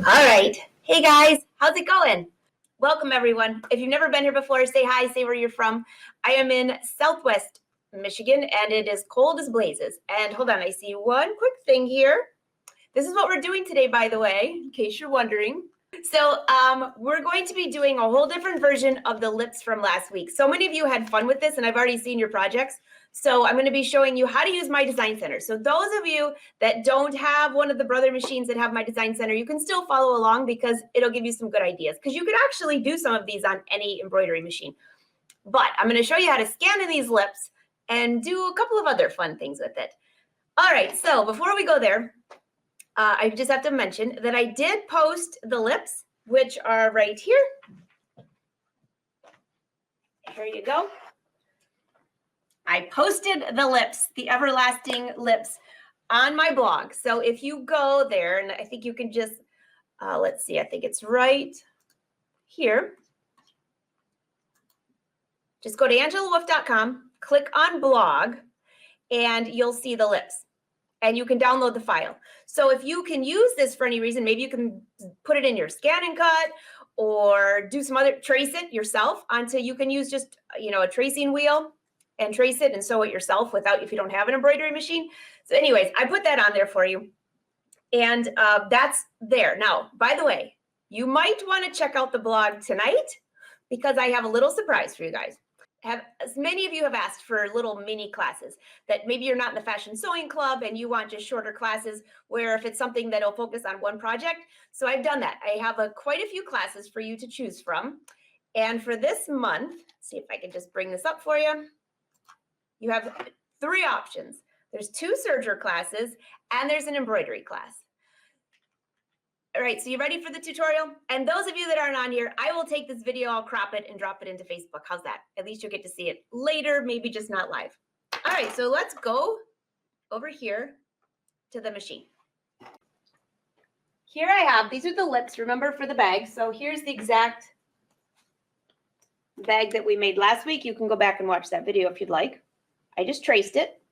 All right. Hey guys, how's it going? Welcome everyone. If you've never been here before, say hi, say where you're from. I am in Southwest Michigan and it is cold as blazes. And hold on, I see one quick thing here. This is what we're doing today, by the way, in case you're wondering. So we're going to be doing a whole different version of the lips from last week. So many of you had fun with this and I've already seen your projects. So I'm going to be showing you how to use My Design Center. So those of you that don't have one of the brother machines that have My Design Center, you can still follow along because it'll give you some good ideas. Because you can actually do some of these on any embroidery machine. But I'm going to show you how to scan in these lips and do a couple of other fun things with it. All right, so before we go there, I just have to mention that I did post the lips, which are right here. Here you go. I posted the lips, the everlasting lips, on my blog. So if you go there, and I think you can just, let's see, I think it's right here. Just go to angelawolf.com, click on blog, and you'll see the lips. And you can download the file. So if you can use this for any reason, maybe you can put it in your scan and cut or do some other, trace it yourself onto, you can use just, a tracing wheel and trace it and sew it yourself without, if you don't have an embroidery machine. So anyways, I put that on there for you. And that's there. Now, by the way, you might want to check out the blog tonight because I have a little surprise for you guys. As many of you have asked for little mini classes that maybe you're not in the fashion sewing club and you want just shorter classes where if it's something that'll focus on one project. So I've done that. I have quite a few classes for you to choose from. And for this month, see if I can just bring this up for you. You have 3 options. There's 2 serger classes and there's an embroidery class. All right, so you ready for the tutorial? And those of you that aren't on here, I will take this video, I'll crop it and drop it into Facebook. How's that? At least you'll get to see it later, maybe just not live. All right, so let's go over here to the machine. Here I have, these are the lips, remember, for the bag. So here's the exact bag that we made last week. You can go back and watch that video if you'd like. I just traced it.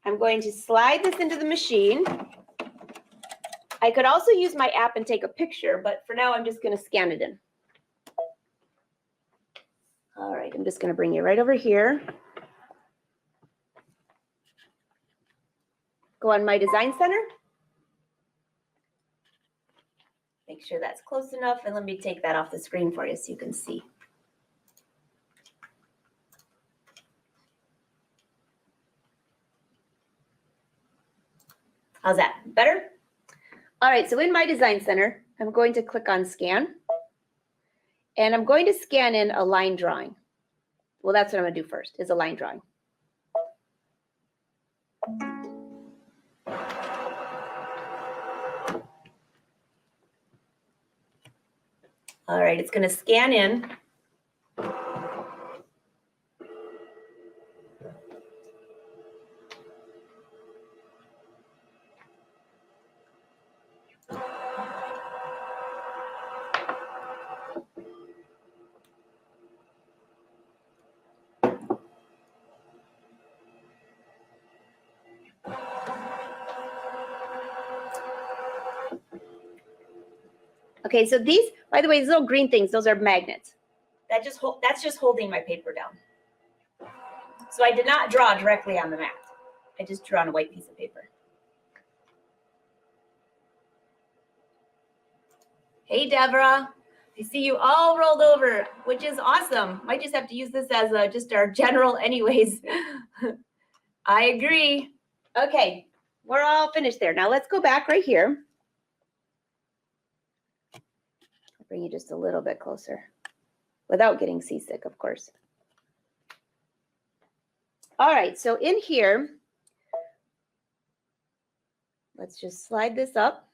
I'm going to slide this into the machine. I could also use my app and take a picture, but for now, I'm just going to scan it in. All right, I'm just going to bring you right over here. Go on My Design Center. Make sure that's close enough, and let me take that off the screen for you so you can see. How's that? Better? All right, so in My Design Center, I'm going to click on Scan, and I'm going to scan in a line drawing. Well, that's what I'm going to do first, is a line drawing. All right, it's going to scan in. Okay, so these, by the way, these little green things, those are magnets. That's just holding my paper down. So I did not draw directly on the mat. I just drew on a white piece of paper. Hey, Deborah. I see you all rolled over, which is awesome. Might just have to use this as just our general anyways. I agree. Okay, we're all finished there. Now let's go back right here. I'll bring you just a little bit closer without getting seasick, of course. All right, so in here, let's just slide this up.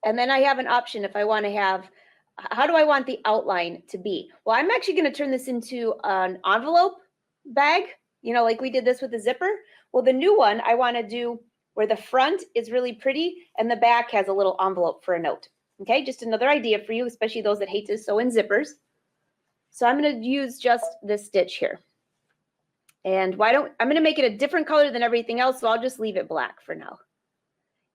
And then I have an option if I want to have, how do I want the outline to be? Well, I'm actually going to turn this into an envelope bag, like we did this with the zipper. Well, the new one I want to do where the front is really pretty and the back has a little envelope for a note. Okay, just another idea for you, especially those that hate to sew in zippers. So I'm going to use just this stitch here. And I'm going to make it a different color than everything else, so I'll just leave it black for now.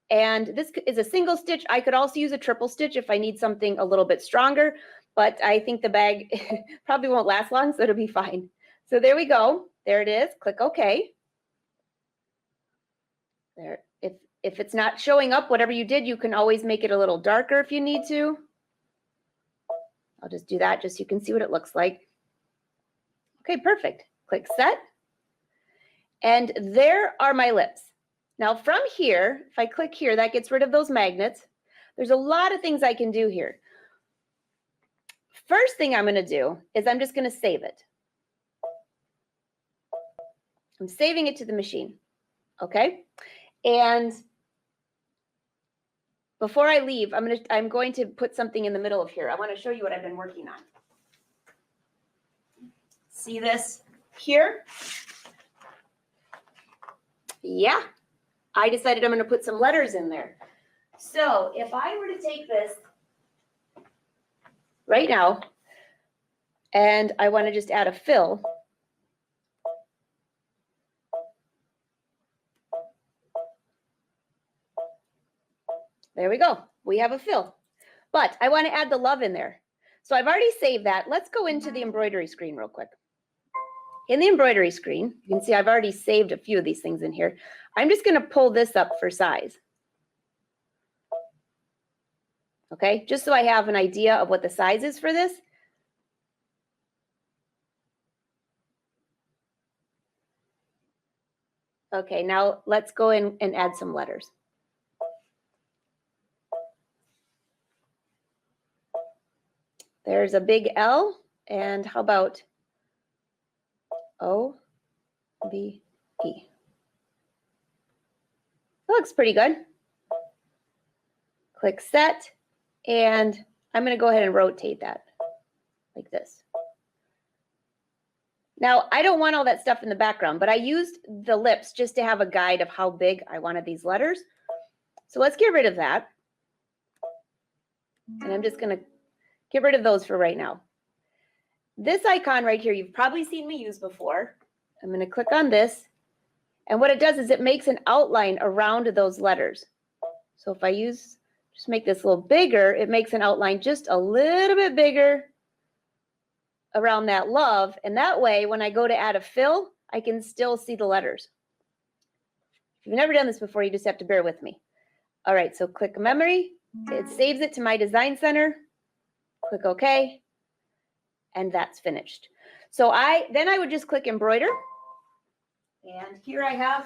And this is a single stitch. I could also use a triple stitch if I need something a little bit stronger, but I think the bag probably won't last long, so it'll be fine. So there we go. There it is. Click OK. There. If it's not showing up, whatever you did, you can always make it a little darker if you need to. I'll just do that just so you can see what it looks like. Okay, perfect. Click Set. And there are my lips. Now from here, if I click here, that gets rid of those magnets. There's a lot of things I can do here. First thing I'm going to do is I'm just going to save it. I'm saving it to the machine. Okay? And before I leave, I'm going to put something in the middle of here. I want to show you what I've been working on. See this here? Yeah. I decided I'm going to put some letters in there. So if I were to take this right now and I want to just add a fill, there we go. We have a fill. But I want to add the love in there. So I've already saved that. Let's go into the embroidery screen real quick. In the embroidery screen, you can see I've already saved a few of these things in here. I'm just going to pull this up for size. Okay, just so I have an idea of what the size is for this. Okay, now let's go in and add some letters. There's a big L, and how about O, B, E? That looks pretty good. Click Set, and I'm going to go ahead and rotate that like this. Now, I don't want all that stuff in the background, but I used the lips just to have a guide of how big I wanted these letters. So let's get rid of that. And I'm just going to get rid of those for right now. This icon right here, you've probably seen me use before. I'm going to click on this. And what it does is it makes an outline around those letters. So if I just make this a little bigger, it makes an outline just a little bit bigger around that love. And that way, when I go to add a fill, I can still see the letters. If you've never done this before, you just have to bear with me. All right, so click Memory. It saves it to my design center. Click OK. And that's finished. So then I would just click Embroider. And here I have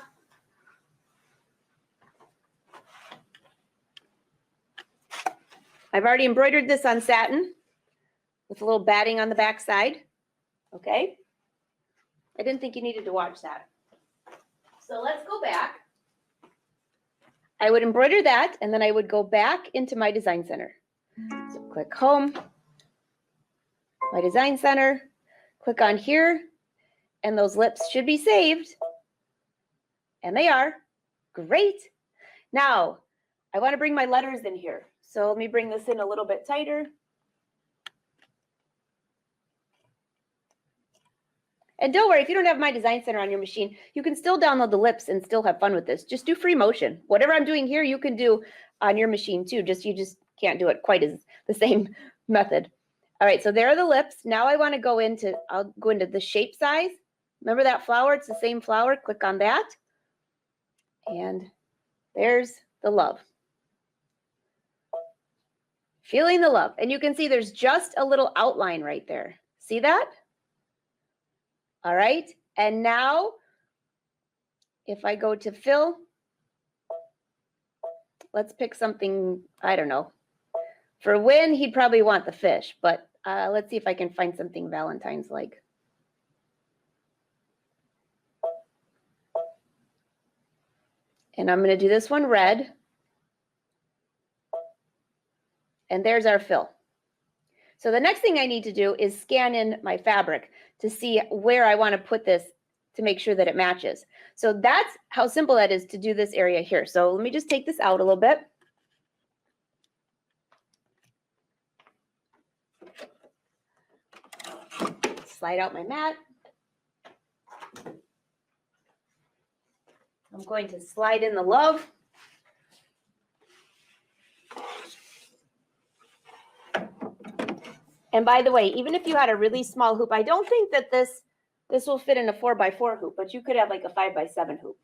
I've already embroidered this on satin with a little batting on the back side. Okay. I didn't think you needed to watch that. So let's go back. I would embroider that, and then I would go back into my design center. So click Home, my design center, click on here, and those lips should be saved. And they are. Great. Now, I want to bring my letters in here. So let me bring this in a little bit tighter. And don't worry, if you don't have my design center on your machine, you can still download the lips and still have fun with this. Just do free motion. Whatever I'm doing here, you can do on your machine too. You just can't do it quite as the same method. All right, so there are the lips. Now I want to I'll go into the shape size. Remember that flower? It's the same flower. Click on that. And there's the love. Feeling the love. And you can see there's just a little outline right there. See that? All right. And now, if I go to fill, let's pick something, I don't know. For Win, he'd probably want the fish, but let's see if I can find something Valentine's-like. And I'm going to do this one red. And there's our fill. So the next thing I need to do is scan in my fabric to see where I want to put this to make sure that it matches. So that's how simple that is to do this area here. So let me just take this out a little bit. Slide out my mat. I'm going to slide in the love. And by the way, even if you had a really small hoop, I don't think that this will fit in a 4x4 hoop, but you could have like a 5x7 hoop.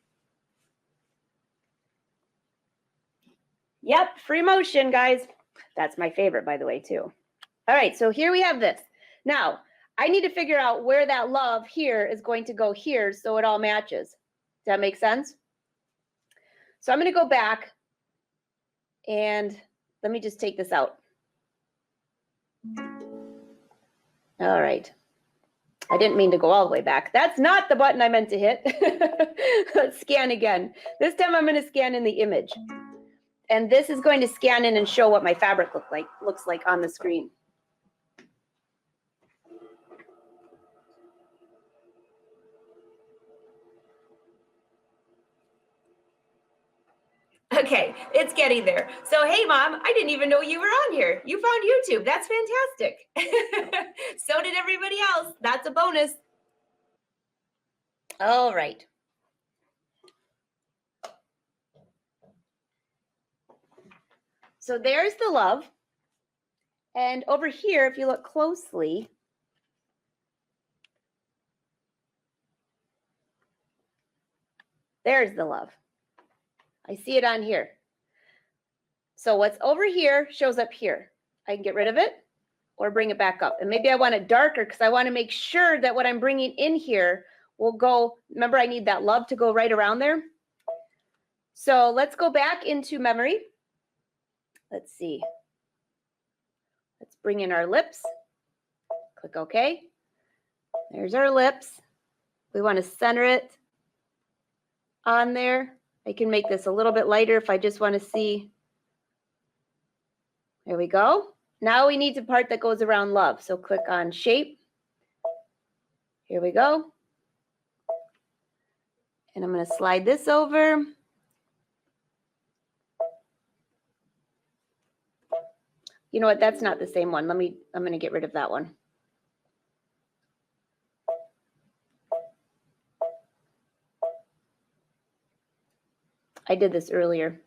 Yep, free motion, guys. That's my favorite, by the way, too. All right, so here we have this. Now, I need to figure out where that love here is going to go here so it all matches. Does that make sense? So I'm going to go back and let me just take this out. All right. I didn't mean to go all the way back. That's not the button I meant to hit. Let's scan again. This time I'm going to scan in the image. And this is going to scan in and show what my fabric looks like on the screen. Okay, it's getting there. So, hey, Mom, I didn't even know you were on here. You found YouTube. That's fantastic. So did everybody else. That's a bonus. All right. So there's the love. And over here, if you look closely, there's the love. I see it on here. So what's over here shows up here. I can get rid of it or bring it back up. And maybe I want it darker because I want to make sure that what I'm bringing in here will go. Remember, I need that love to go right around there. So let's go back into memory. Let's see. Let's bring in our lips. Click OK. There's our lips. We want to center it on there. I can make this a little bit lighter if I just want to see. There we go. Now we need the part that goes around love. So click on shape. Here we go. And I'm going to slide this over. You know what? That's not the same one. I'm going to get rid of that one. I did this earlier.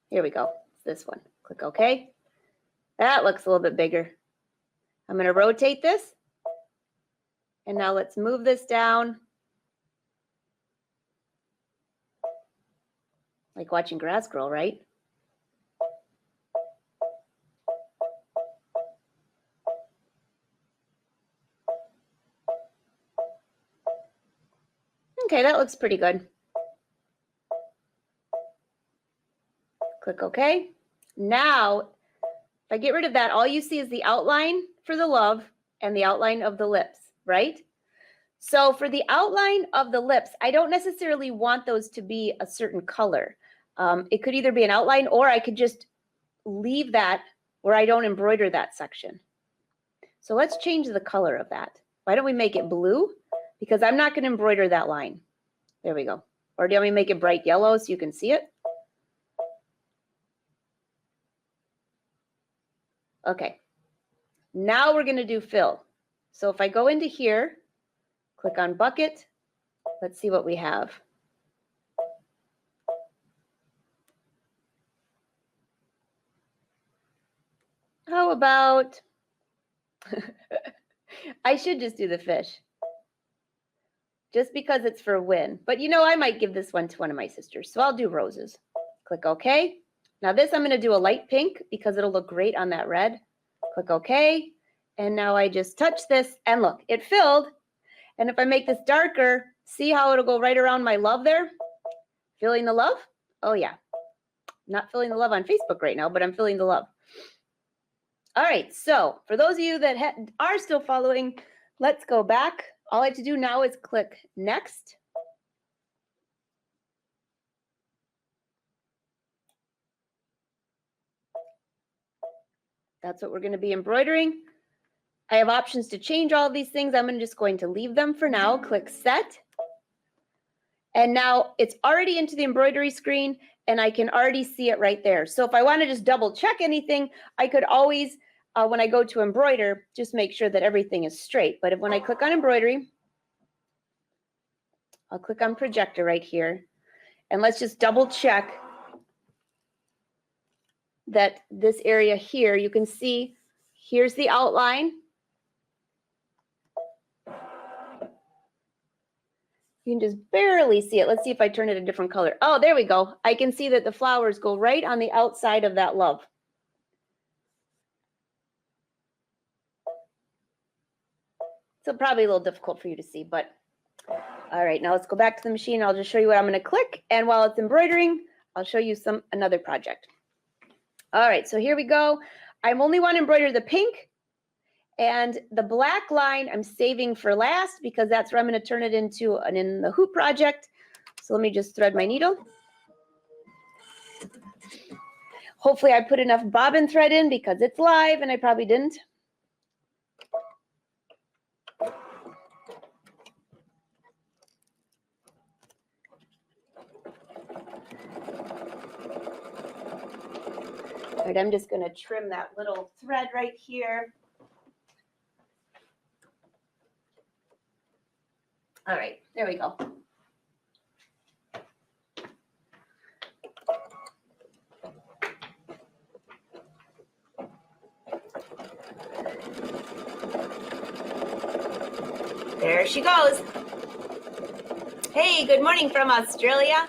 Here we go. It's this one. Click OK. That looks a little bit bigger. I'm going to rotate this. And now let's move this down. Like watching grass grow, right? Okay, that looks pretty good. Click OK. Now, if I get rid of that, all you see is the outline for the love and the outline of the lips, right? So for the outline of the lips, I don't necessarily want those to be a certain color. It could either be an outline or I could just leave that where I don't embroider that section. So let's change the color of that. Why don't we make it blue? Because I'm not going to embroider that line. There we go. Or do you want me to make it bright yellow so you can see it? Okay. Now we're going to do fill. So if I go into here, click on bucket, let's see what we have. How about, I should just do the fish. Just because it's for a win. But you know, I might give this one to one of my sisters. So I'll do roses. Click OK. Now this I'm going to do a light pink because it'll look great on that red. Click OK. And now I just touch this and look, it filled. And if I make this darker, see how it'll go right around my love there? Filling the love? Oh yeah. Not filling the love on Facebook right now, but I'm filling the love. All right, so for those of you that are still following, let's go back. All I have to do now is click next. That's what we're going to be embroidering. I have options to change all of these things. I'm just going to leave them for now. Click set. And now it's already into the embroidery screen and I can already see it right there. So if I want to just double check anything, I could always, when I go to embroider, just make sure that everything is straight. But when I click on embroidery, I'll click on projector right here. And let's just double check that this area here, you can see, here's the outline. You can just barely see it. Let's see if I turn it a different color. Oh, there we go. I can see that the flowers go right on the outside of that love. So probably a little difficult for you to see, but all right, now let's go back to the machine. I'll just show you what I'm going to click. And while it's embroidering, I'll show you another project. All right, so here we go. I only want to embroider the pink, and the black line I'm saving for last because that's where I'm going to turn it into an in the hoop project. So let me just thread my needle. Hopefully I put enough bobbin thread in because it's live, and I probably didn't. All right, I'm just going to trim that little thread right here. All right, there we go. There she goes. Hey, good morning from Australia.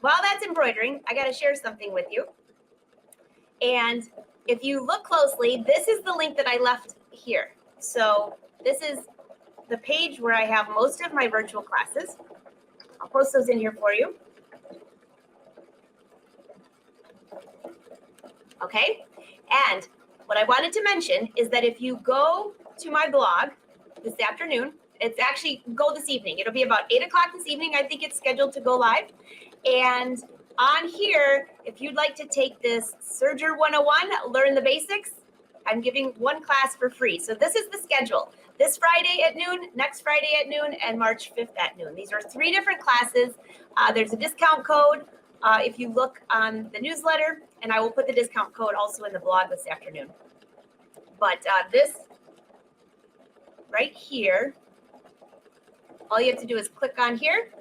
While that's embroidering, I got to share something with you. And if you look closely, this is the link that I left here. So this is the page where I have most of my virtual classes. I'll post those in here for you. Okay, and what I wanted to mention is that if you go to my blog this afternoon, it's actually go this evening. It'll be about 8 o'clock this evening. I think it's scheduled to go live. And on here, if you'd like to take this Serger 101, learn the basics, I'm giving one class for free. So this is the schedule. This Friday at noon, next Friday at noon, and March 5th at noon. These are 3 different classes. There's a discount code if you look on the newsletter, and I will put the discount code also in the blog this afternoon. But this right here, all you have to do is click on here,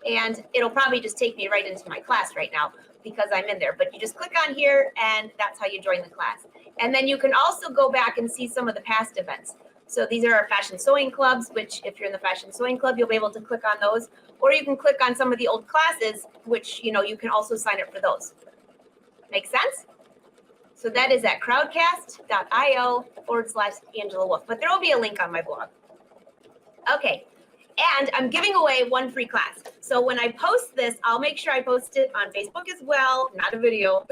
and it'll probably just take me right into my class right now because I'm in there. But you just click on here, and that's how you join the class. And then you can also go back and see some of the past events. So these are our fashion sewing clubs, which if you're in the fashion sewing club, you'll be able to click on those. Or you can click on some of the old classes, which, you know, you can also sign up for those. Make sense? So that is at crowdcast.io/Angela Wolf. But there will be a link on my blog. Okay. And I'm giving away one free class. So when I post this, I'll make sure I post it on Facebook as well, not a video,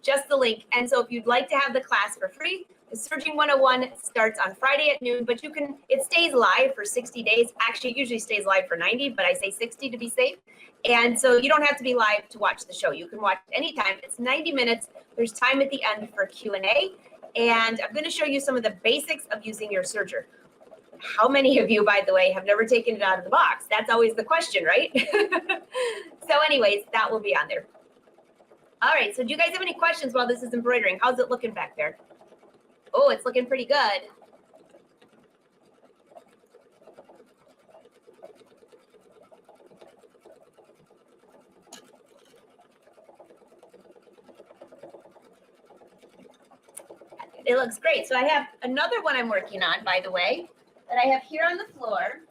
just the link. And so if you'd like to have the class for free, the Serging 101 starts on Friday at noon, but it stays live for 60 days. Actually, it usually stays live for 90, but I say 60 to be safe. And so you don't have to be live to watch the show. You can watch anytime. It's 90 minutes. There's time at the end for Q&A. And I'm going to show you some of the basics of using your serger. How many of you, by the way, have never taken it out of the box? That's always the question, right? So anyways, that will be on there. All right, so do you guys have any questions while this is embroidering? How's it looking back there? Oh, it's looking pretty good. It looks great. So I have another one I'm working on, by the way, that I have here on the floor.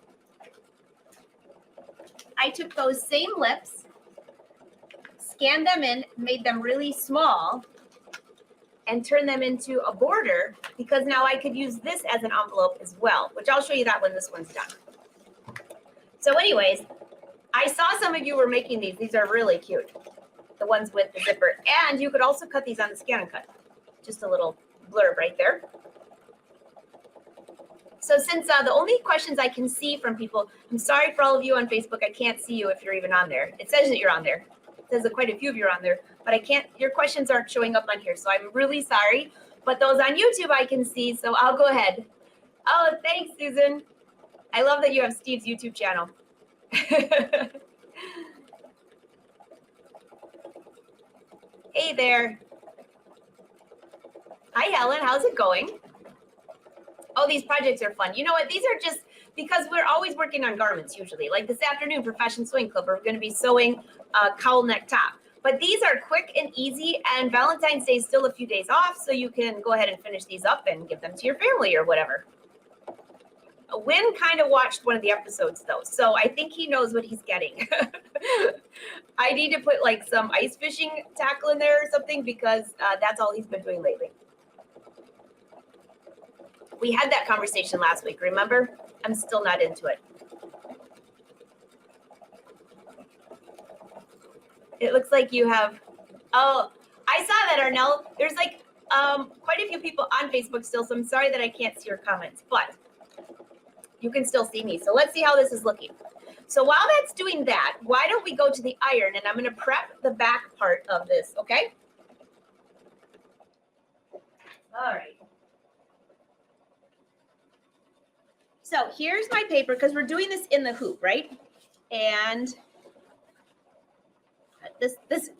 I took those same lips, scanned them in, made them really small, and turned them into a border because now I could use this as an envelope as well, which I'll show you that when this one's done. So anyways, I saw some of you were making these. These are really cute, the ones with the zipper. And you could also cut these on the Scan and Cut. Just a little blurb right there. So since the only questions I can see from people, I'm sorry for all of you on Facebook. I can't see you if you're even on there. It says that you're on there. It says that quite a few of you are on there, but I can't, your questions aren't showing up on here. So I'm really sorry, but those on YouTube I can see. So I'll go ahead. Oh, thanks, Susan. I love that you have Steve's YouTube channel. Hey there. Hi, Helen. How's it going? Oh, these projects are fun. You know what? These are just because we're always working on garments usually. Like this afternoon for Fashion Sewing Club, we're going to be sewing a cowl neck top. But these are quick and easy, and Valentine's Day is still a few days off, so you can go ahead and finish these up and give them to your family or whatever. Wynn kind of watched one of the episodes though, so I think he knows what he's getting. I need to put like some ice fishing tackle in there or something because that's all he's been doing lately. We had that conversation last week, remember? I'm still not into it. It looks like you have, oh, I saw that, Arnell. There's like quite a few people on Facebook still, so I'm sorry that I can't see your comments, but you can still see me. So let's see how this is looking. So while that's doing that, why don't we go to the iron, and I'm going to prep the back part of this, okay? All right. So here's my paper, because we're doing this in the hoop, right? And this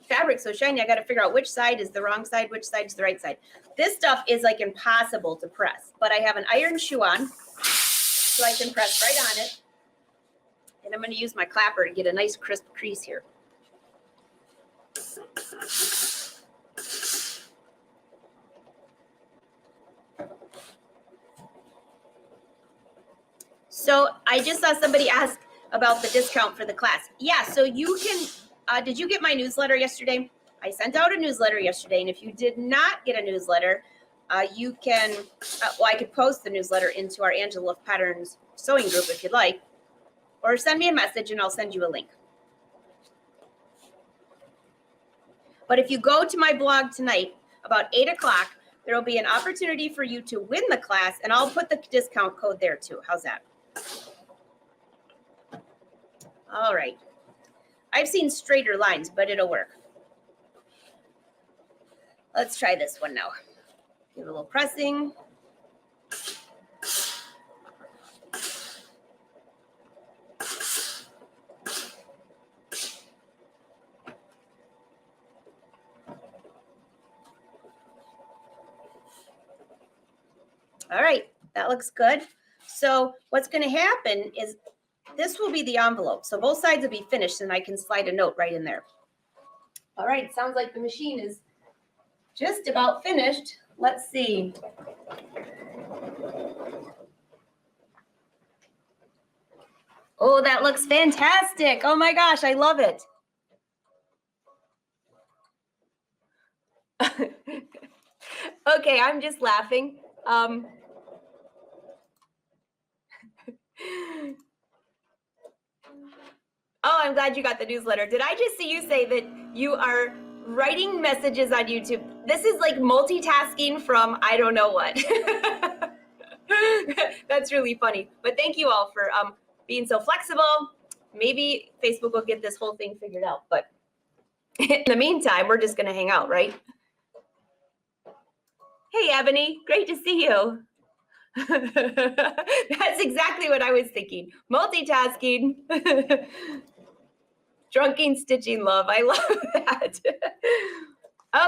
fabric's so shiny, I got to figure out which side is the wrong side, which side is the right side. This stuff is like impossible to press, but I have an iron shoe on, so I can press right on it. And I'm going to use my clapper to get a nice crisp crease here. So I just saw somebody ask about the discount for the class. Yeah, so you can, did you get my newsletter yesterday? I sent out a newsletter yesterday, and if you did not get a newsletter, you can, well, I could post the newsletter into our Angela Wolf Patterns sewing group if you'd like, or send me a message and I'll send you a link. But if you go to my blog tonight, about 8 o'clock, there will be an opportunity for you to win the class, and I'll put the discount code there too. How's that? All right. I've seen straighter lines, but it'll work. Let's try this one now. Give it a little pressing. All right, that looks good. So what's going to happen is this will be the envelope. So both sides will be finished, and I can slide a note right in there. All right, sounds like the machine is just about finished. Let's see. Oh, that looks fantastic. Oh my gosh, I love it. Okay, I'm just laughing. Oh, I'm glad you got the newsletter. Did I just see you say that you are writing messages on YouTube? This is like multitasking from I don't know what. That's really funny. But thank you all for being so flexible. Maybe Facebook will get this whole thing figured out. But in the meantime, we're just going to hang out, right? Hey, Ebony, great to see you. That's exactly what I was thinking. Multitasking. Drunken stitching love. I love that.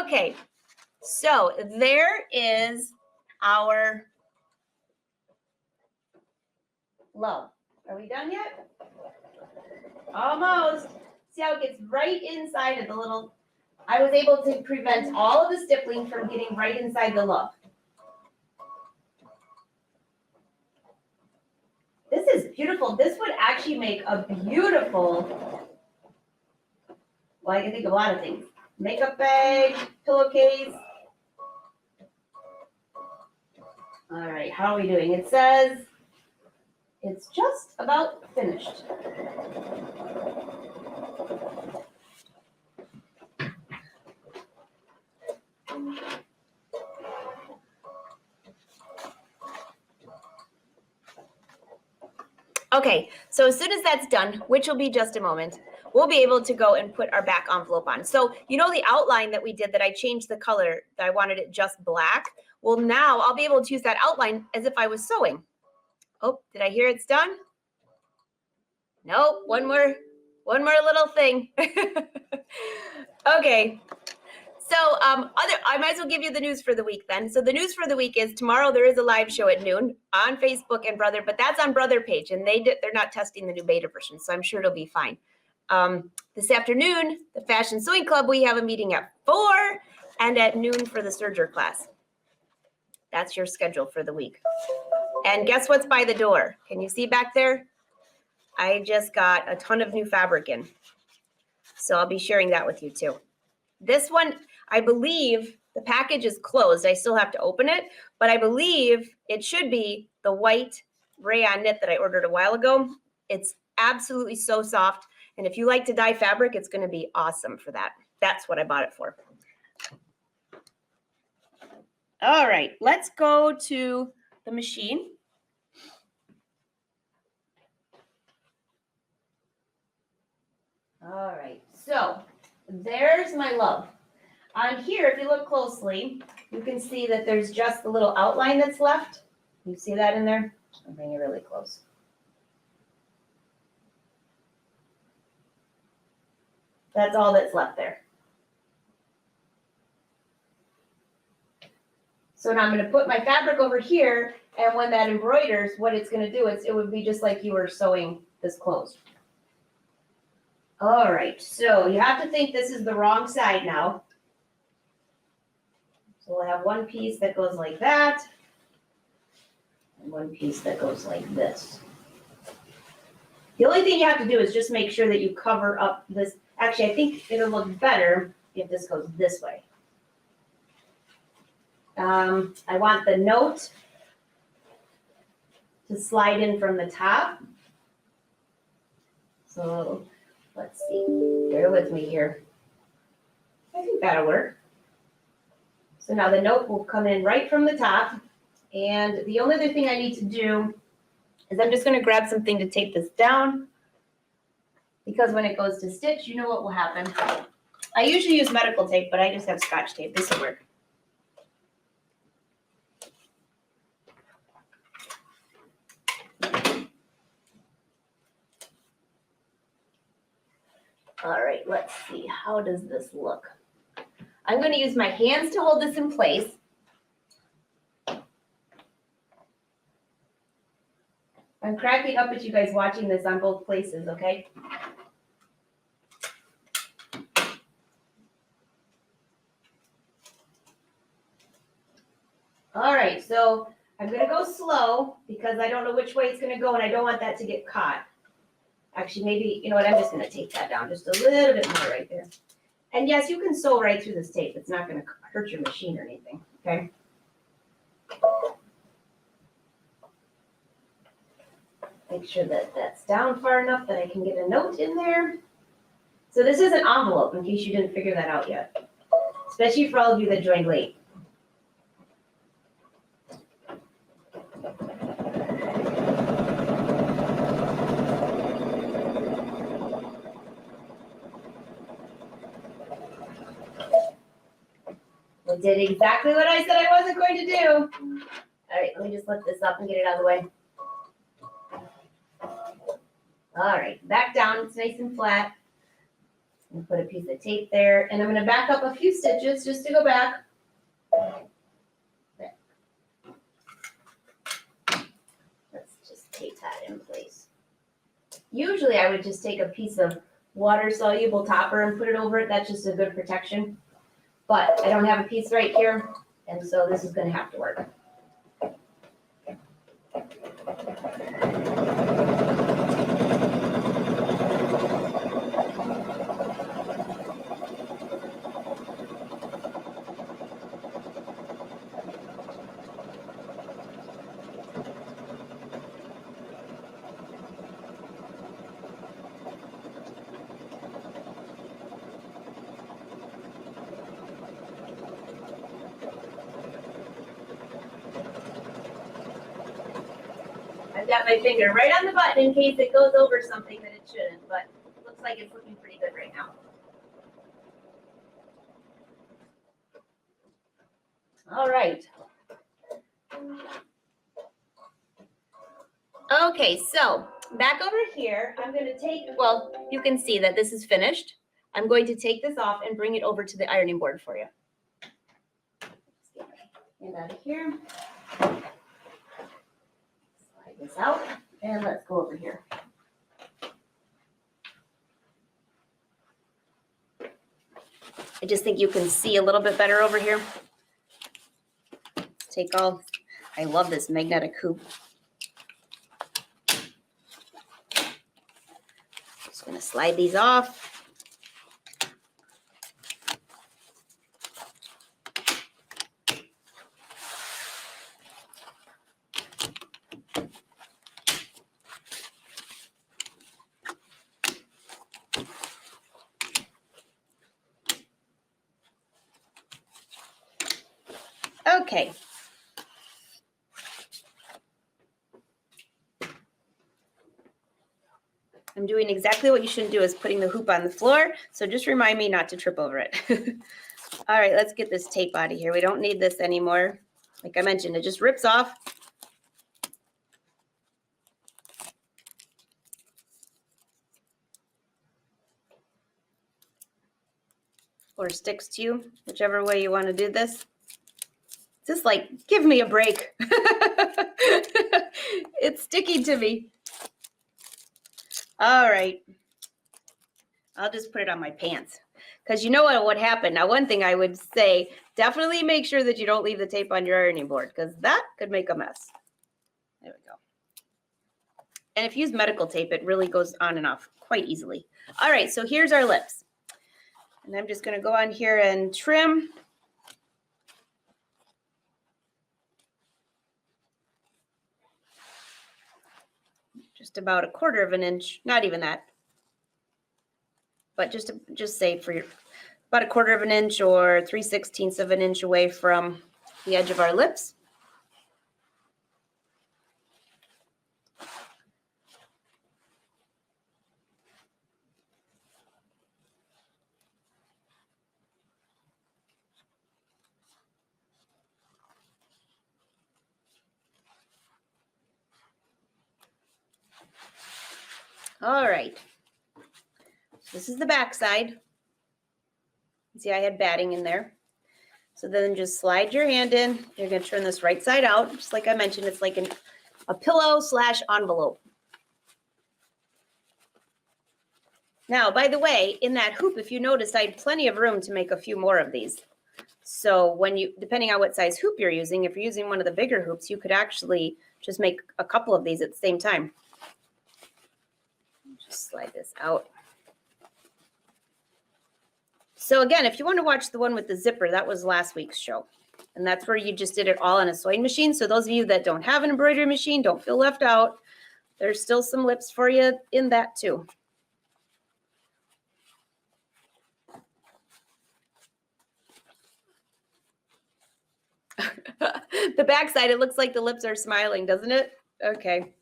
Okay, so there is our love. Are we done yet? Almost. See how it gets right inside of the little, I was able to prevent all of the stippling from getting right inside the love. This is beautiful. This would actually make a beautiful, well, I can think of a lot of things. Makeup bag, pillowcase. All right, how are we doing? It says it's just about finished. Okay, so as soon as that's done, which will be just a moment, we'll be able to go and put our back envelope on. So you know the outline that we did that I changed the color, that I wanted it just black? Well, now I'll be able to use that outline as if I was sewing. Oh, did I hear it's done? Nope, one more little thing. Okay, So I might as well give you the news for the week then. So the news for the week is tomorrow there is a live show at noon on Facebook and Brother, but that's on Brother page, and they're not testing the new beta version, so I'm sure it'll be fine. This afternoon, the Fashion Sewing Club, we have a meeting at 4 and at noon for the serger class. That's your schedule for the week. And guess what's by the door? Can you see back there? I just got a ton of new fabric in. So I'll be sharing that with you too. This one, I believe the package is closed. I still have to open it, but I believe it should be the white rayon knit that I ordered a while ago. It's absolutely so soft. And if you like to dye fabric, it's going to be awesome for that. That's what I bought it for. All right, let's go to the machine. All right, so there's my love. On here, if you look closely, you can see that there's just the little outline that's left. You see that in there? I'll bring it really close. That's all that's left there. So now I'm going to put my fabric over here, and when that embroiders, what it's going to do is it would be just like you were sewing this closed. All right, so you have to think this is the wrong side now. So we'll have one piece that goes like that, and one piece that goes like this. The only thing you have to do is just make sure that you cover up this. Actually, I think it'll look better if this goes this way. I want the note to slide in from the top. So let's see, bear with me here. I think that'll work. So now the note will come in right from the top. And the only other thing I need to do is I'm just going to grab something to tape this down, because when it goes to stitch, you know what will happen. I usually use medical tape, but I just have Scotch tape. This will work. All right, let's see. How does this look? I'm going to use my hands to hold this in place. I'm cracking up at you guys watching this on both places, okay? All right, so I'm going to go slow because I don't know which way it's going to go, and I don't want that to get caught. Actually, maybe, you know what, I'm just going to tape that down just a little bit more right there. And yes, you can sew right through this tape. It's not going to hurt your machine or anything, okay? Make sure that that's down far enough that I can get a note in there. So this is an envelope, in case you didn't figure that out yet, especially for all of you that joined late. I did exactly what I said I wasn't going to do. All right, let me just lift this up and get it out of the way. All right, back down, it's nice and flat. And put a piece of tape there, and I'm going to back up a few stitches just to go back. There. Let's just tape that in place. Usually I would just take a piece of water-soluble topper and put it over it. That's just a good protection. But I don't have a piece right here, and so this is going to have to work. I've got my finger right on the button in case it goes over something that it shouldn't, but it looks like it's looking pretty good right now. All right. Okay, so back over here, I'm going to take, well, you can see that this is finished. I'm going to take this off and bring it over to the ironing board for you. And out of here. Slide this out. And let's go over here. I just think you can see a little bit better over here. I love this magnetic hoop. Just gonna slide these off. Okay. I'm doing exactly what you shouldn't do, is putting the hoop on the floor. So just remind me not to trip over it. All right, let's get this tape out of here. We don't need this anymore. Like I mentioned, it just rips off. Or sticks to you, whichever way you want to do this. Just like, give me a break. It's sticky to me. All right. I'll just put it on my pants. Because you know what would happen. Now, one thing I would say, definitely make sure that you don't leave the tape on your ironing board, because that could make a mess. There we go. And if you use medical tape, it really goes on and off quite easily. All right, so here's our lips. And I'm just going to go on here and trim. Just about 1/4 of an inch, not even that. But just say for your, about 1/4 of an inch or 3/16 of an inch away from the edge of our lips. All right. This is the back side. See, I had batting in there. So then just slide your hand in. You're going to turn this right side out. Just like I mentioned, it's like a pillow / envelope. Now, by the way, in that hoop, if you noticed, I had plenty of room to make a few more of these. So when you, depending on what size hoop you're using, if you're using one of the bigger hoops, you could actually just make a couple of these at the same time. Just slide this out. So again, if you want to watch the one with the zipper, that was last week's show. And that's where you just did it all on a sewing machine. So those of you that don't have an embroidery machine, don't feel left out. There's still some lips for you in that too. The back side, it looks like the lips are smiling, doesn't it? Okay,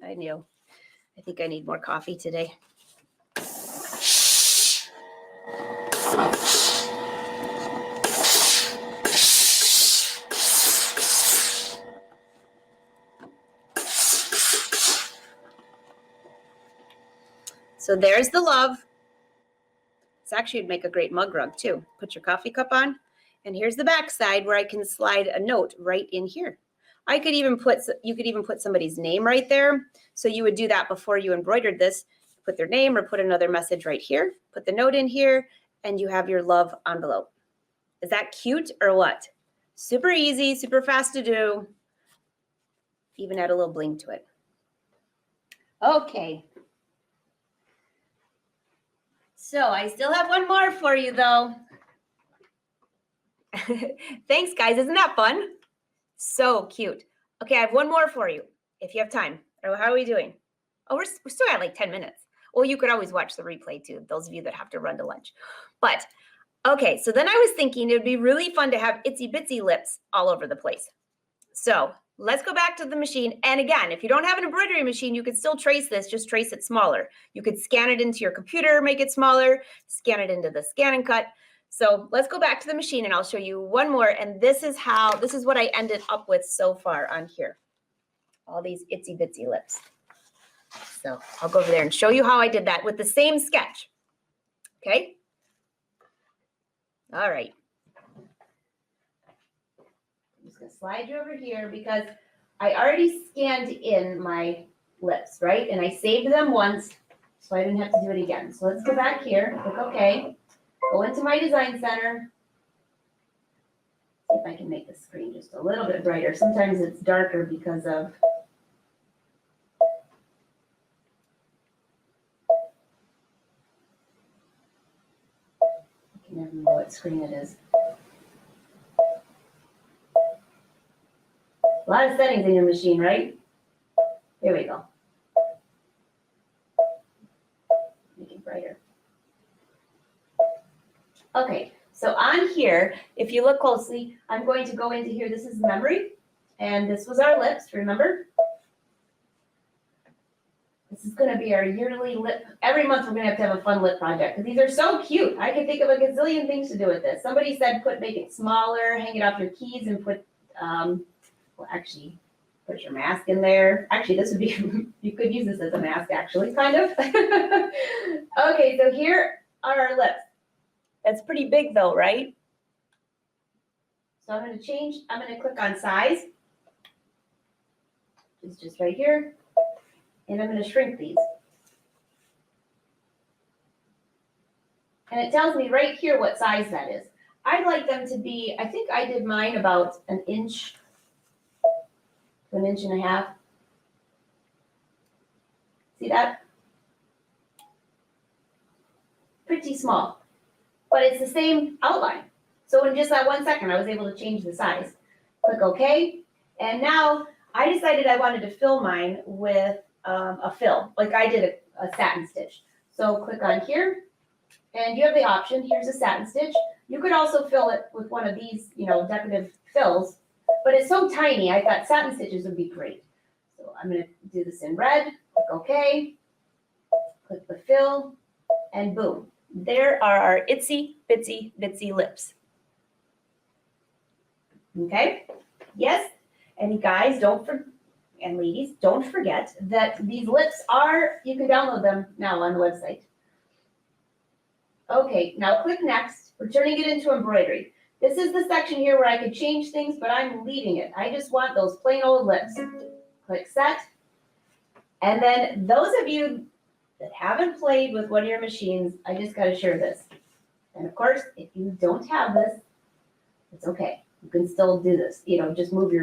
I knew. I think I need more coffee today. So there's the love. This actually would make a great mug rug too. Put your coffee cup on. And here's the back side where I can slide a note right in here. You could even put somebody's name right there. So you would do that before you embroidered this. Put their name or put another message right here. Put the note in here and you have your love envelope. Is that cute or what? Super easy, super fast to do. Even add a little bling to it. Okay. So I still have one more for you though. Thanks guys, isn't that fun? So cute. Okay, I have one more for you if you have time. Or how are we doing? Oh, we're still at like 10 minutes. Well, you could always watch the replay too, those of you that have to run to lunch. But okay, so then I was thinking it would be really fun to have itsy bitsy lips all over the place. So let's go back to the machine. And again, if you don't have an embroidery machine, you could still trace this, just trace it smaller. You could scan it into your computer, make it smaller, scan it into the scan and cut. So let's go back to the machine and I'll show you one more. And this is what I ended up with so far on here. All these itsy bitsy lips. So I'll go over there and show you how I did that with the same sketch. Okay. All right. I'm just gonna slide you over here because I already scanned in my lips, right? And I saved them once, so I didn't have to do it again. So let's go back here, click OK, go into my design center. See if I can make the screen just a little bit brighter. Sometimes it's darker because of I can never know what screen it is. A lot of settings in your machine, right? There we go. Make it brighter. Okay, so on here, if you look closely, I'm going to go into here. This is memory, and this was our lips, remember? This is going to be our yearly lip. Every month we're going to have a fun lip project because these are so cute. I can think of a gazillion things to do with this. Somebody said make it smaller, hang it off your keys, and put, well, actually, put your mask in there. Actually, this would be, you could use this as a mask, actually, kind of. Okay, so here are our lips. That's pretty big though, right? So I'm going to click on size. It's just right here. And I'm going to shrink these. And it tells me right here what size that is. I'd like them to be, I think I did mine about an inch to an inch and a half. See that? Pretty small. But it's the same outline. So in just that 1 second, I was able to change the size. Click OK. And now I decided I wanted to fill mine with a fill, like I did a satin stitch. So click on here, and you have the option. Here's a satin stitch. You could also fill it with one of these, decorative fills, but it's so tiny. I thought satin stitches would be great. So I'm going to do this in red. Click OK. Click the fill, and boom. There are our itsy bitsy bitsy lips. Okay. Yes. And you guys, and ladies, don't forget that these lips you can download them now on the website. Okay, now click next. We're turning it into embroidery. This is the section here where I could change things, but I'm leaving it. I just want those plain old lips. Click set. And then those of you that haven't played with one of your machines, I just got to share this. And of course, if you don't have this, it's okay. You can still do this. Just move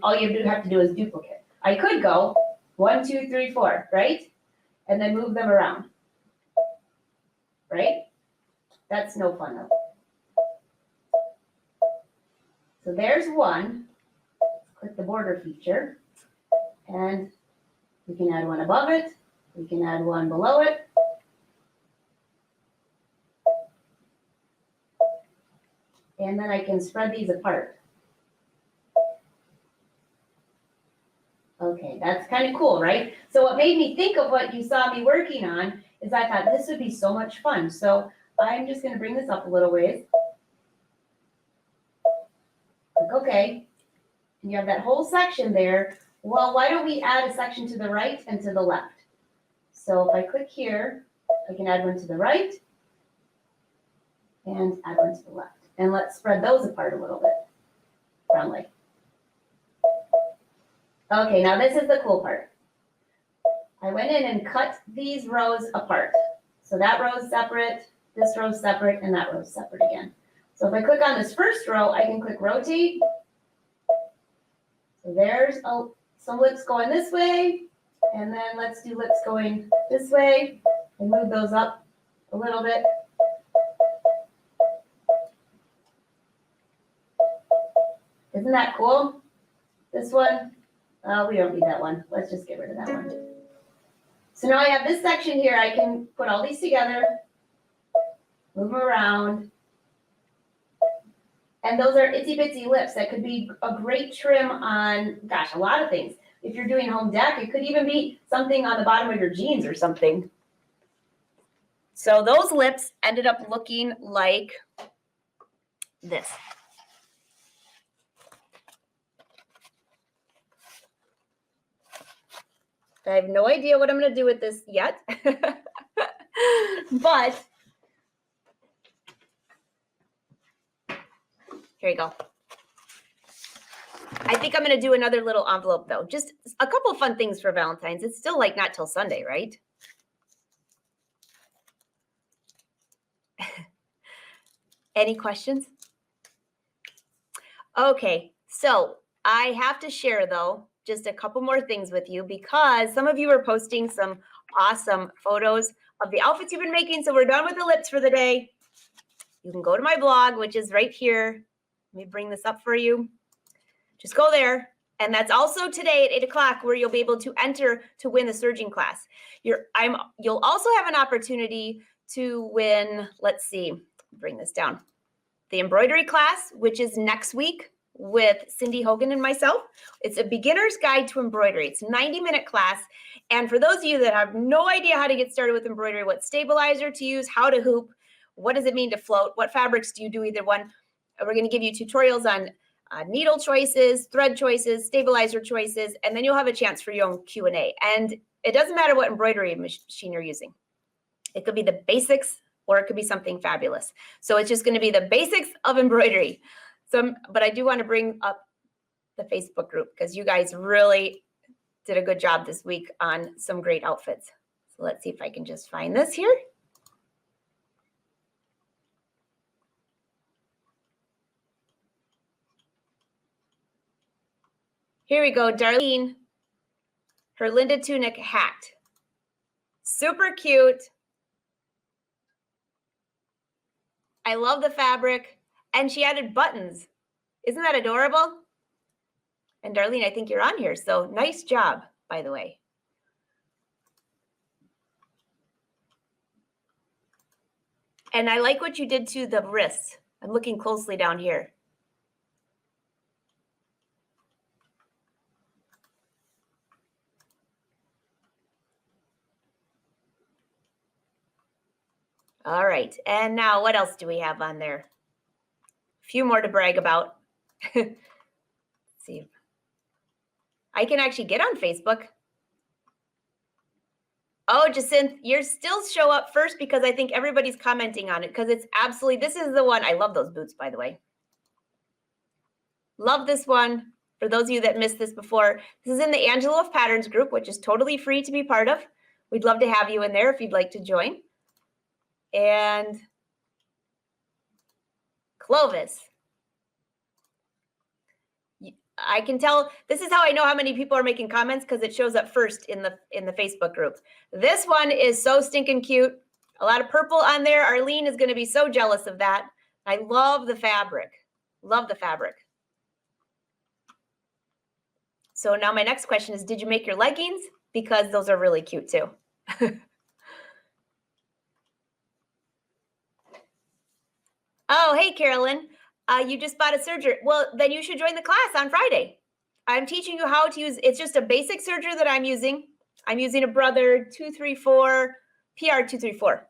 all you have to do is duplicate. I could go 1, 2, 3, 4, right? And then move them around, right? That's no fun though. So there's one. Click the border feature, and we can add one above it. We can add one below it. And then I can spread these apart. Okay, that's kind of cool, right? So what made me think of what you saw me working on is I thought this would be so much fun. So I'm just going to bring this up a little ways. Click OK. And you have that whole section there. Well, why don't we add a section to the right and to the left? So if I click here, I can add one to the right and add one to the left. And let's spread those apart a little bit. Roundly. Okay, now this is the cool part. I went in and cut these rows apart. So that row is separate, this row is separate, and that row is separate again. So if I click on this first row, I can click rotate. So there's some lips going this way, and then let's do lips going this way, and move those up a little bit. Isn't that cool? This one, we don't need that one. Let's just get rid of that one. So now I have this section here. I can put all these together, move them around. And those are itsy bitsy lips. That could be a great trim on, gosh, a lot of things. If you're doing home dec, it could even be something on the bottom of your jeans or something. So those lips ended up looking like this. I have no idea what I'm going to do with this yet, but here you go. I think I'm going to do another little envelope though. Just a couple fun things for Valentine's. It's still like not till Sunday, right? Any questions? Okay, so I have to share though, just a couple more things with you because some of you are posting some awesome photos of the outfits you've been making. So we're done with the lips for the day. You can go to my blog, which is right here. Let me bring this up for you. Just go there. And that's also today at 8 o'clock where you'll be able to enter to win the serging class. You'll also have an opportunity to win, let's see, bring this down. The embroidery class, which is next week with Cindy Hogan and myself. It's a beginner's guide to embroidery. It's a 90-minute class. And for those of you that have no idea how to get started with embroidery, what stabilizer to use, how to hoop, what does it mean to float, what fabrics do you do either one, we're going to give you tutorials on needle choices, thread choices, stabilizer choices, and then you'll have a chance for your own Q&A. And it doesn't matter what embroidery machine you're using. It could be the basics or it could be something fabulous. So it's just going to be the basics of embroidery. But I do want to bring up the Facebook group because you guys really did a good job this week on some great outfits. So let's see if I can just find this here. Here we go, Darlene. Her Linda tunic hat. Super cute. I love the fabric. And she added buttons. Isn't that adorable? And Darlene, I think you're on here. So nice job, by the way. And I like what you did to the wrists. I'm looking closely down here. All right. And now what else do we have on there? A few more to brag about. Let's see. I can actually get on Facebook. Oh, Jacinth, you still show up first because I think everybody's commenting on it because it's absolutely, this is the one. I love those boots, by the way. Love this one. For those of you that missed this before, this is in the Angela of Patterns group, which is totally free to be part of. We'd love to have you in there if you'd like to join. And Clovis. I can tell, this is how I know how many people are making comments because it shows up first in the Facebook group. This one is so stinking cute. A lot of purple on there. Arlene is going to be so jealous of that. I love the fabric. Love the fabric. So now my next question is, did you make your leggings? Because those are really cute too. Oh, hey, Carolyn. You just bought a serger. Well, then you should join the class on Friday. I'm teaching you how to use, it's just a basic serger that I'm using. I'm using a Brother 234, PR 234.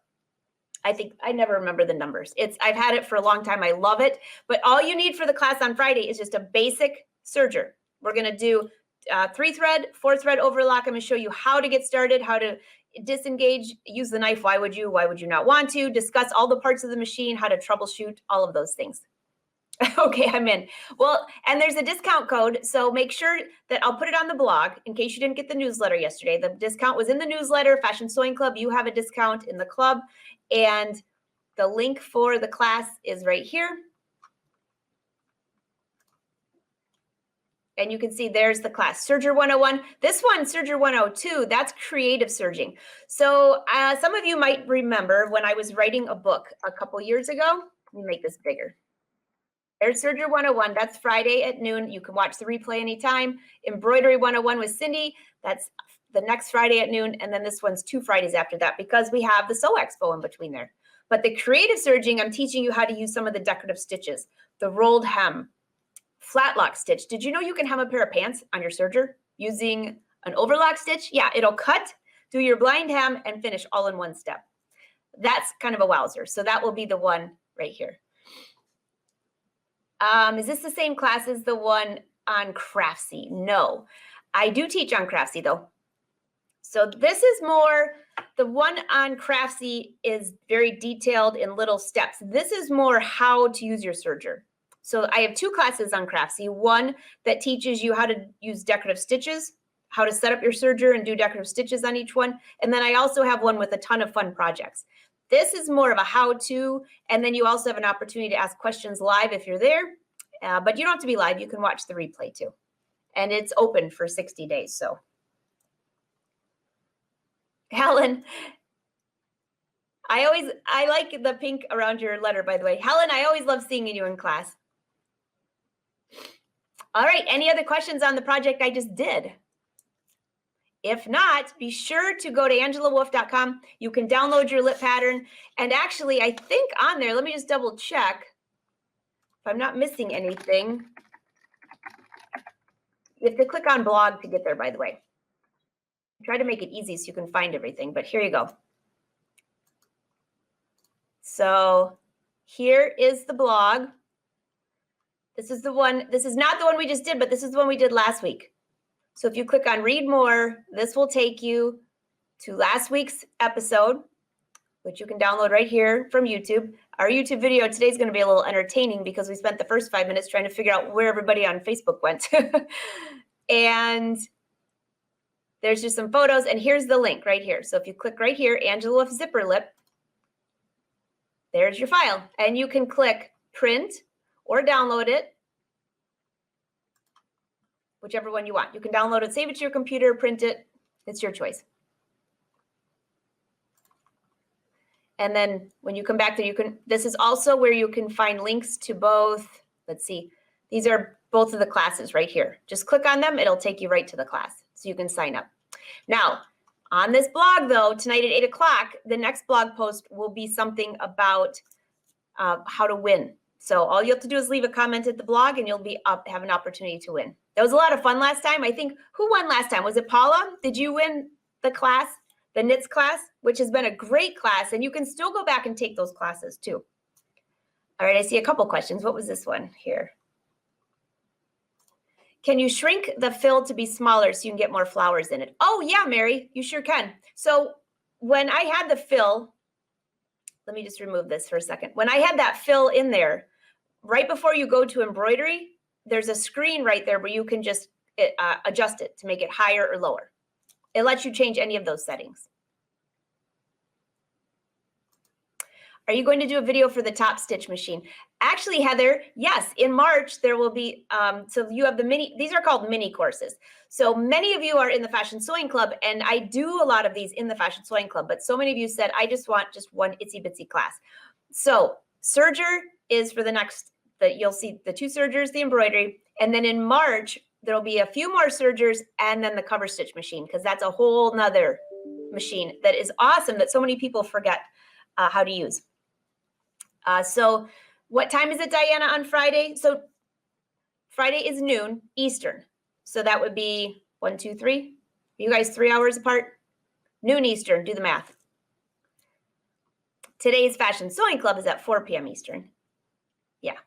I think, I never remember the numbers. I've had it for a long time. I love it. But all you need for the class on Friday is just a basic serger. We're going to do 3-thread, 4-thread overlock. I'm going to show you how to get started, how to disengage, use the knife. Why would you not want to? Discuss all the parts of the machine, how to troubleshoot, all of those things. Okay, I'm in. Well, and there's a discount code. So make sure that I'll put it on the blog in case you didn't get the newsletter yesterday. The discount was in the newsletter, Fashion Sewing Club. You have a discount in the club. And the link for the class is right here. And you can see there's the class, Serger 101. This one, Serger 102, that's creative serging. So some of you might remember when I was writing a book a couple years ago. Let me make this bigger. There's Serger 101. That's Friday at noon. You can watch the replay anytime. Embroidery 101 with Cindy. That's the next Friday at noon. And then this one's 2 Fridays after that because we have the Sew Expo in between there. But the creative serging, I'm teaching you how to use some of the decorative stitches. The rolled hem, flat lock stitch. Did you know you can hem a pair of pants on your serger using an overlock stitch? Yeah, it'll cut, do your blind hem, and finish all in one step. That's kind of a wowzer. So that will be the one right here. Is this the same class as the one on Craftsy? No, I do teach on Craftsy though. So this is more, the one on Craftsy is very detailed in little steps. This is more how to use your serger. So I have 2 classes on Craftsy, one that teaches you how to use decorative stitches, how to set up your serger and do decorative stitches on each one. And then I also have one with a ton of fun projects. This is more of a how-to, and then you also have an opportunity to ask questions live if you're there, but you don't have to be live. You can watch the replay too. And it's open for 60 days, so. Helen, I like the pink around your letter, by the way. Helen, I always love seeing you in class. All right, any other questions on the project I just did? If not, be sure to go to angelawolf.com. You can download your lip pattern. And actually, I think on there, let me just double check if I'm not missing anything. You have to click on blog to get there, by the way. Try to make it easy so you can find everything, but here you go. So here is the blog. This is the one, this is not the one we just did, but this is the one we did last week. So if you click on read more, this will take you to last week's episode, which you can download right here from YouTube. Our YouTube video today is going to be a little entertaining because we spent the first 5 minutes trying to figure out where everybody on Facebook went. And there's just some photos, and here's the link right here. So if you click right here, Angela Wolf Zipper Lip, there's your file. And you can click print or download it, whichever one you want. You can download it, save it to your computer, print it. It's your choice. And then when you come back there, you can, this is also where you can find links to both. Let's see, these are both of the classes right here. Just click on them. It'll take you right to the class so you can sign up. Now, on this blog though, tonight at 8 o'clock, the next blog post will be something about how to win. So all you have to do is leave a comment at the blog and you'll be have an opportunity to win. That was a lot of fun last time. I think, who won last time? Was it Paula? Did you win the class, the knits class, which has been a great class, and you can still go back and take those classes too. All right, I see a couple questions. What was this one here? Can you shrink the fill to be smaller so you can get more flowers in it? Oh yeah, Mary, you sure can. So when I had the fill, let me just remove this for a second. When I had that fill in there, right before you go to embroidery, there's a screen right there where you can just adjust it to make it higher or lower. It lets you change any of those settings. Are you going to do a video for the top stitch machine? Actually, Heather, yes, in March there will be, so you have the mini, these are called mini courses. So many of you are in the Fashion Sewing Club, and I do a lot of these in the Fashion Sewing Club, but so many of you said, I just want just one itsy bitsy class. So serger is for the next, you'll see the 2 sergers, the embroidery, and then in March, there'll be a few more sergers and then the cover stitch machine, because that's a whole nother machine that is awesome that so many people forget how to use. So what time is it, Diana, on Friday? So Friday is noon Eastern. So that would be 1, 2, 3. You guys 3 hours apart? Noon Eastern, do the math. Today's Fashion Sewing Club is at 4 p.m. Eastern. Yeah.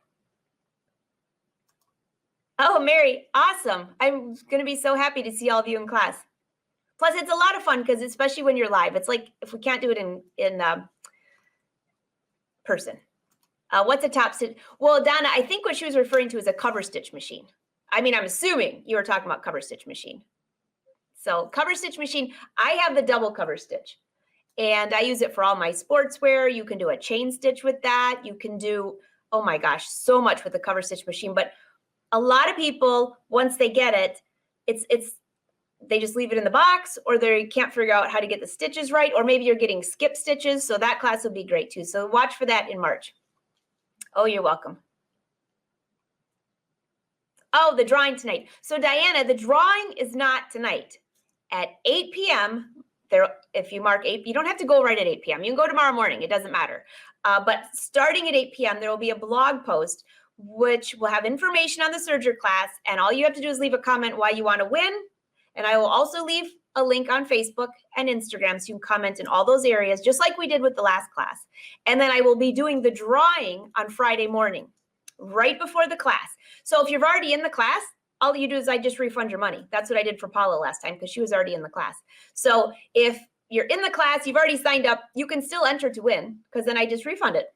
Oh, Mary, awesome. I'm going to be so happy to see all of you in class. Plus, it's a lot of fun because especially when you're live, it's like if we can't do it in person. What's a top stitch? Well, Donna, I think what she was referring to is a cover stitch machine. I mean, I'm assuming you were talking about cover stitch machine. So cover stitch machine, I have the double cover stitch and I use it for all my sportswear. You can do a chain stitch with that. You can do, oh my gosh, so much with the cover stitch machine. But a lot of people, once they get it, they just leave it in the box, or they can't figure out how to get the stitches right, or maybe you're getting skip stitches. So that class will be great too. So watch for that in March. Oh, you're welcome. Oh, the drawing tonight. So Diana, the drawing is not tonight. At 8 p.m., there, if you mark 8, you don't have to go right at 8 p.m. You can go tomorrow morning. It doesn't matter. But starting at 8 p.m., there will be a blog post which will have information on the serger class. And all you have to do is leave a comment why you want to win. And I will also leave a link on Facebook and Instagram so you can comment in all those areas, just like we did with the last class. And then I will be doing the drawing on Friday morning, right before the class. So if you're already in the class, all you do is I just refund your money. That's what I did for Paula last time because she was already in the class. So if you're in the class, you've already signed up, you can still enter to win because then I just refund it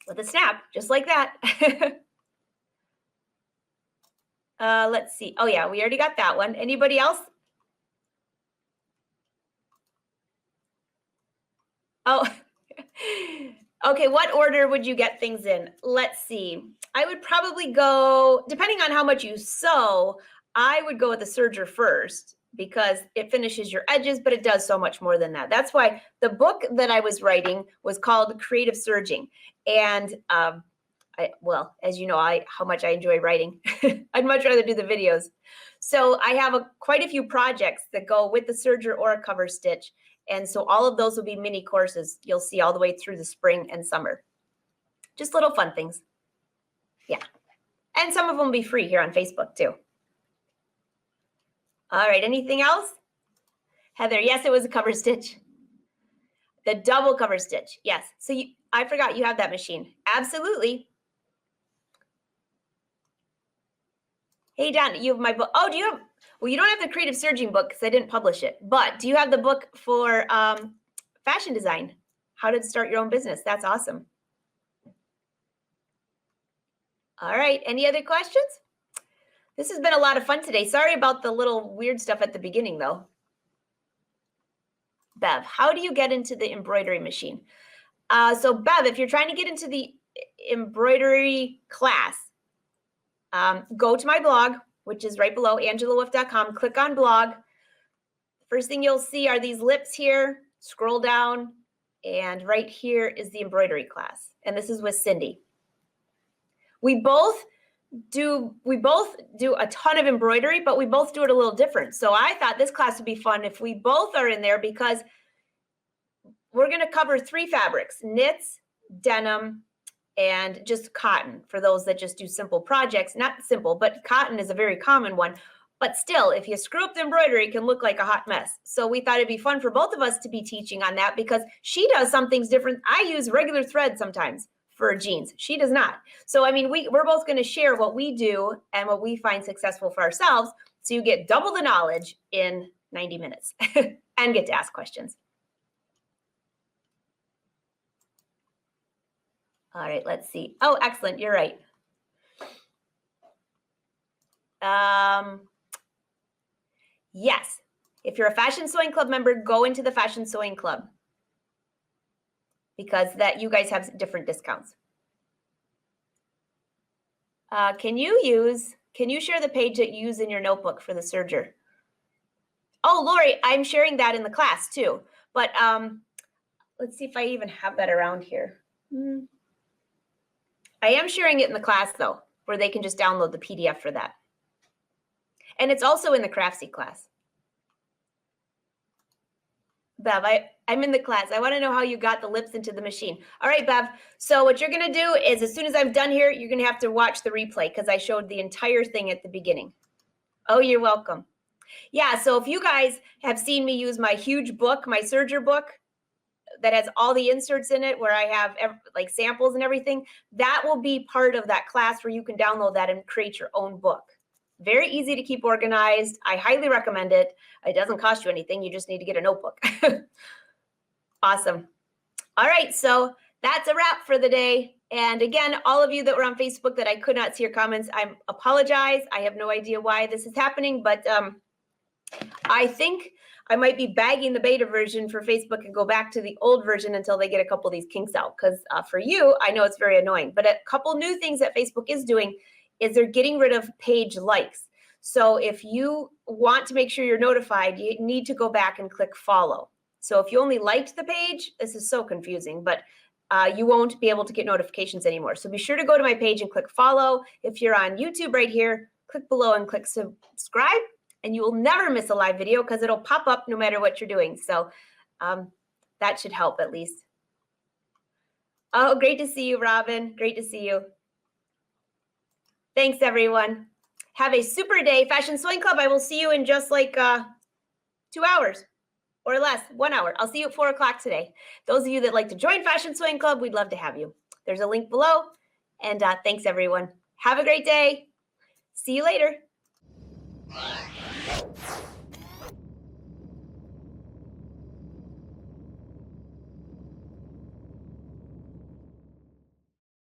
with a snap, just like that. Let's see. Oh yeah, we already got that one. Anybody else? Oh, okay. What order would you get things in? Let's see. I would probably go, depending on how much you sew, I would go with the serger first because it finishes your edges, but it does so much more than that. That's why the book that I was writing was called Creative Serging. And well, as you know, how much I enjoy writing. I'd much rather do the videos. So I have quite a few projects that go with the serger or a cover stitch. And so all of those will be mini courses you'll see all the way through the spring and summer. Just little fun things. Yeah. And some of them will be free here on Facebook too. All right. Anything else? Heather, yes, it was a cover stitch. The double cover stitch. Yes. So I forgot you have that machine. Absolutely. Hey, Don, you have my book. Oh, do you have, well, you don't have the Creative Serging book because I didn't publish it, but do you have the book for fashion design? How to start your own business. That's awesome. All right. Any other questions? This has been a lot of fun today. Sorry about the little weird stuff at the beginning, though. Bev, how do you get into the embroidery machine? So, Bev, if you're trying to get into the embroidery class, go to my blog, which is right below, angelawolf.com. Click on blog. First thing you'll see are these lips here. Scroll down, and right here is the embroidery class. And this is with Cindy. We both do a ton of embroidery, but we both do it a little different. So I thought this class would be fun if we both are in there because we're going to cover 3 fabrics: knits, denim, and just cotton for those that just do simple projects. Not simple, but cotton is a very common one. But still, if you screw up the embroidery, it can look like a hot mess. So we thought it'd be fun for both of us to be teaching on that because she does some things different. I use regular thread sometimes for jeans. She does not. So, I mean, we're both going to share what we do and what we find successful for ourselves. So you get double the knowledge in 90 minutes and get to ask questions. All right, let's see. Oh, excellent. You're right. Yes. If you're a Fashion Sewing Club member, go into the Fashion Sewing Club because that you guys have different discounts. Can you share the page that you use in your notebook for the serger? Oh, Lori, I'm sharing that in the class too. But let's see if I even have that around here. I am sharing it in the class though, where they can just download the PDF for that. And it's also in the Craftsy class. Bev, I'm in the class. I want to know how you got the lips into the machine. All right, Bev. So what you're going to do is as soon as I'm done here, you're going to have to watch the replay because I showed the entire thing at the beginning. Oh, you're welcome. Yeah, so if you guys have seen me use my huge book, my serger book, that has all the inserts in it where I have like samples and everything, that will be part of that class where you can download that and create your own book. Very easy to keep organized. I highly recommend it. It doesn't cost you anything. You just need to get a notebook. Awesome. All right, so that's a wrap for the day. And again, all of you that were on Facebook that I could not see your comments, I apologize. I have no idea why this is happening, but I think I might be bagging the beta version for Facebook and go back to the old version until they get a couple of these kinks out. Because for you, I know it's very annoying. But a couple new things that Facebook is doing is they're getting rid of page likes. So if you want to make sure you're notified, you need to go back and click follow. So if you only liked the page, this is so confusing, but you won't be able to get notifications anymore. So be sure to go to my page and click follow. If you're on YouTube right here, click below and click subscribe, and you will never miss a live video because it'll pop up no matter what you're doing. So that should help at least. Oh, great to see you, Robin. Great to see you. Thanks, everyone. Have a super day. Fashion Sewing Club, I will see you in just like 2 hours or less, 1 hour. I'll see you at 4 o'clock today. Those of you that like to join Fashion Sewing Club, we'd love to have you. There's a link below. And thanks, everyone. Have a great day. See you later.